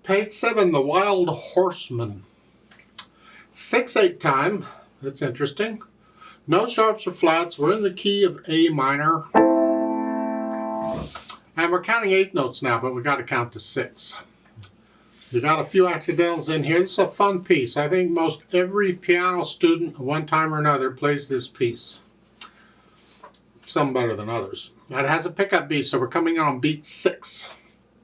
Page 7, the Wild Horseman. 6/8 time. That's interesting. No sharps or flats. We're in the key of A minor. And we're counting eighth notes now, but we got to count to 6. You got a few accidentals in here. This is a fun piece. I think most every piano student at one time or another plays this piece. Some better than others. It has a pickup beat, so we're coming on beat 6.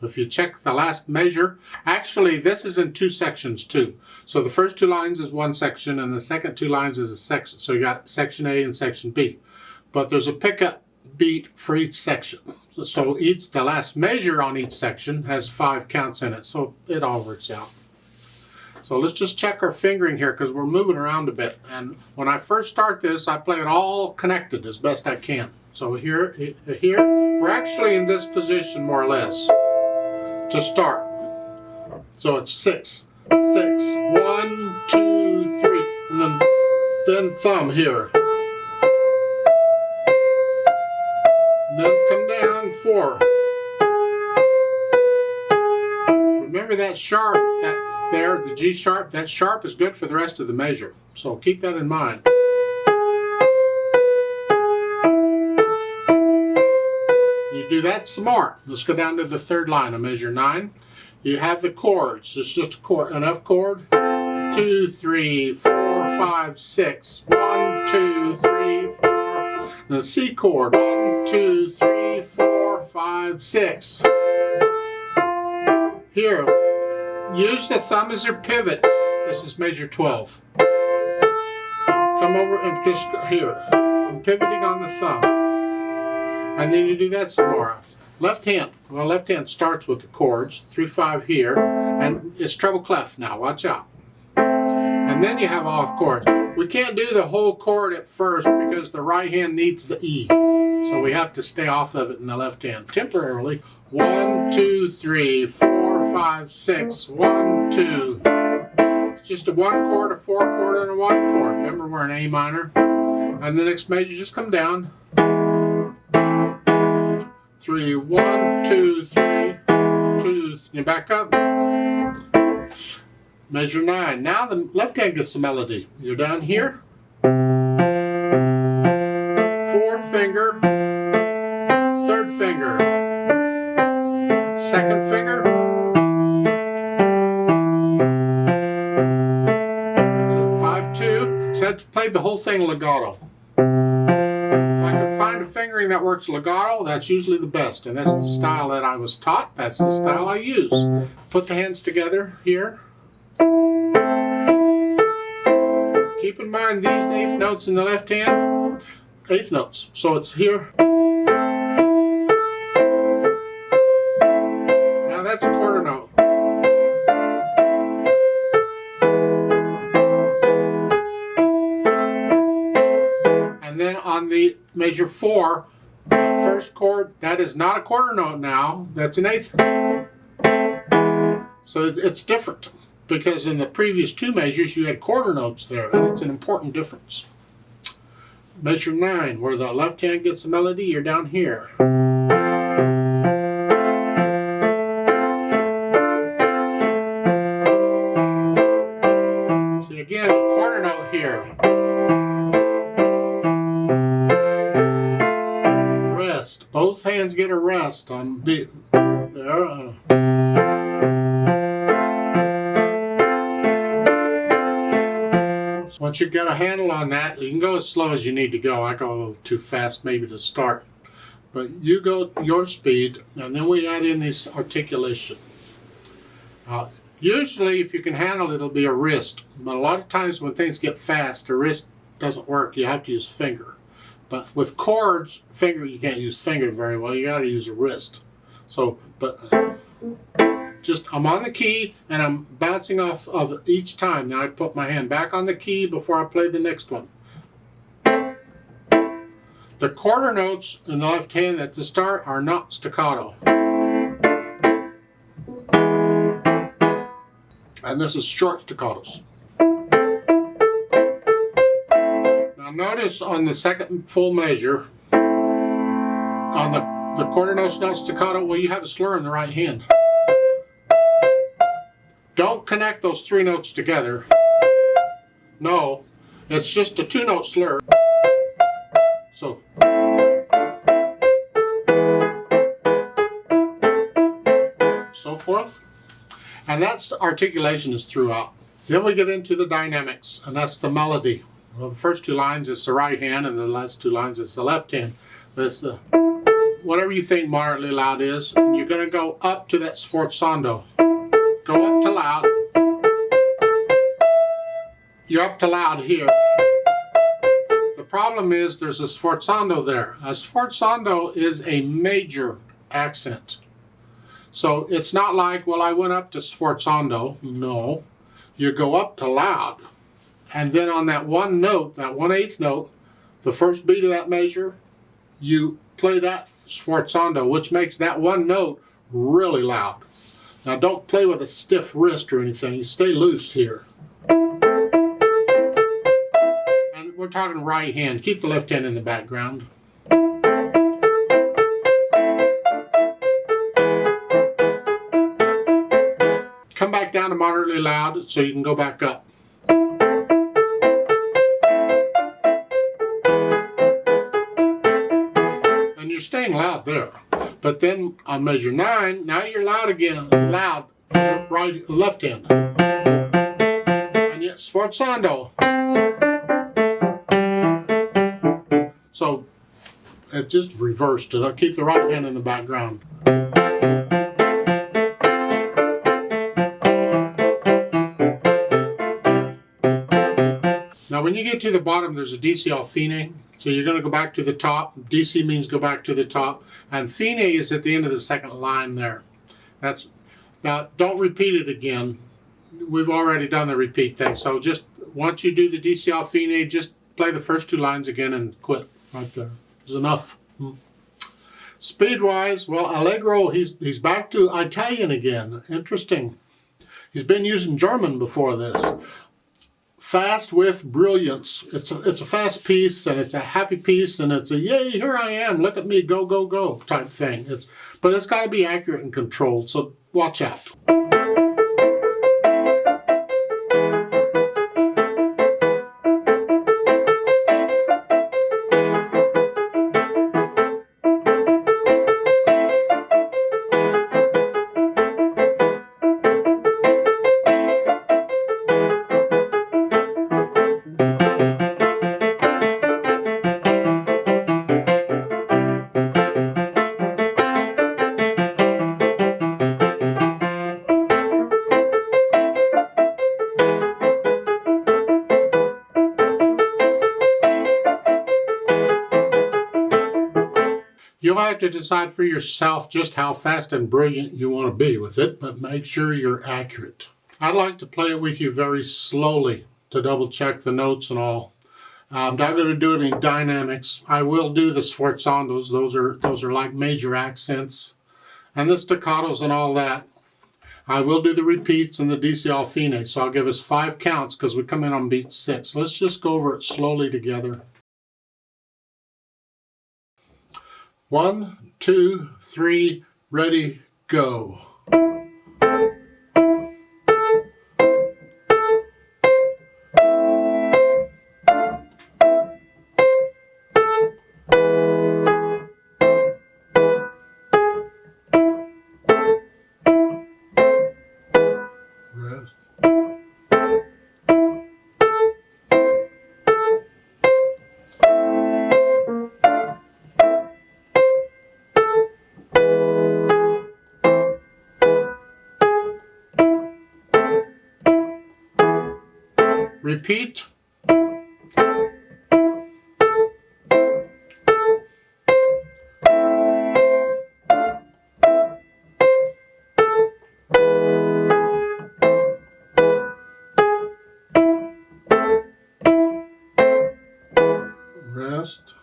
If you check the last measure, actually this is in 2 sections too. So the first 2 lines is 1 section and the second 2 lines is a section. So you got section A and section B. But there's a pickup beat for each section. So the last measure on each section has 5 counts in it. So it all works out. So let's just check our fingering here because we're moving around a bit. And when I first start this, I play it all connected as best I can. So here, we're actually in this position more or less to start. So it's 6, 6, 1, 2, 3, and then thumb here. And then come down 4. Remember that sharp, the G sharp, that sharp is good for the rest of the measure. So keep that in mind. You do that some more. Let's go down to the 3rd line of measure 9. You have the chords. It's just a chord, an F chord. 2, 3, 4, 5, 6. 1, 2, 3, 4. And the C chord. 1, 2, 3, 4, 5, 6. Here, use the thumb as your pivot. This is measure 12. Come over and just here. I'm pivoting on the thumb. And then you do that some more. Left hand. Well, left hand starts with the chords. 3, 5 here. And it's treble clef now. Watch out. And then you have all the chords. We can't do the whole chord at first because the right hand needs the E. So we have to stay off of it in the left hand temporarily. 1, 2, 3, 4, 5, 6. 1, 2. It's just a 1 chord, a 4 chord, and a 1 chord. Remember, we're in A minor. And the next measure, just come down. 3, 1, 2, 3, 2. You back up. Measure 9. Now the left hand gets the melody. You're down here. 4th finger. 3rd finger. 2nd finger. That's a 5, 2. So I have to play the whole thing legato. If I can find a fingering that works legato, that's usually the best. And that's the style that I was taught. That's the style I use. Put the hands together here. Keep in mind these 8th notes in the left hand. 8th notes. So it's here. Now that's a quarter note. And then on the measure 4, first chord, that is not a quarter note now, that's an 8th. So it's different because in the previous 2 measures you had quarter notes there, and it's an important difference. Measure 9, where the left hand gets the melody, you're down here. See again, quarter note here. Rest. Both hands get a rest on beat. There. Once you get a handle on that, you can go as slow as you need to go. I go a little too fast maybe to start. But you go your speed, and then we add in this articulation. Usually, if you can handle it, it'll be a wrist. But a lot of times when things get fast, a wrist doesn't work. You have to use finger. But with chords, you can't use finger very well. You got to use a wrist. So, I'm on the key and I'm bouncing off of each time. Now I put my hand back on the key before I play the next one. The quarter notes in the left hand at the start are not staccato. And this is short staccatos. Now notice on the second full measure, on the quarter notes not staccato, well, you have a slur in the right hand. Don't connect those 3 notes together. No, it's just a 2-note slur. So. So forth. And that's articulation is throughout. Then we get into the dynamics, and that's the melody. Well, the first 2 lines is the right hand, and the last 2 lines is the left hand. But it's the, whatever you think moderately loud is, and you're going to go up to that sforzando. Go up to loud. You're up to loud here. The problem is there's a sforzando there. A sforzando is a major accent. So it's not like, well, I went up to sforzando. No. You go up to loud. And then on that 1 note, that 1/8 note, the first beat of that measure, you play that sforzando, which makes that 1 note really loud. Now don't play with a stiff wrist or anything. You stay loose here. And we're talking right hand. Keep the left hand in the background. Come back down to moderately loud so you can go back up. And you're staying loud there. But then on measure 9, now you're loud again. Loud. Right, left hand. And yet sforzando. So it just reversed it. I'll keep the right hand in the background. Now when you get to the bottom, there's a DC all fine. So you're going to go back to the top. DC means go back to the top. And fine is at the end of the 2nd line there. That's, now don't repeat it again. We've already done the repeat thing. So just once you do the DC all fine, just play the first 2 lines again and quit right there. There's enough. Speed-wise, well, Allegro, he's back to Italian again. Interesting. He's been using German before this. Fast with brilliance. It's a fast piece, and it's a happy piece, and it's a yay, here I am, look at me, go, go, go type thing. But it's got to be accurate and controlled, so watch out. You'll have to decide for yourself just how fast and brilliant you want to be with it, but make sure you're accurate. I'd like to play it with you very slowly to double check the notes and all. I'm not going to do any dynamics. I will do the sforzandos. Those are like major accents. And the staccatos and all that. I will do the repeats and the DC all fine. So I'll give us 5 counts because we come in on beat 6. Let's just go over it slowly together. 1, 2, 3, ready, go. Rest. Repeat. Rest.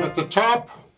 at the top,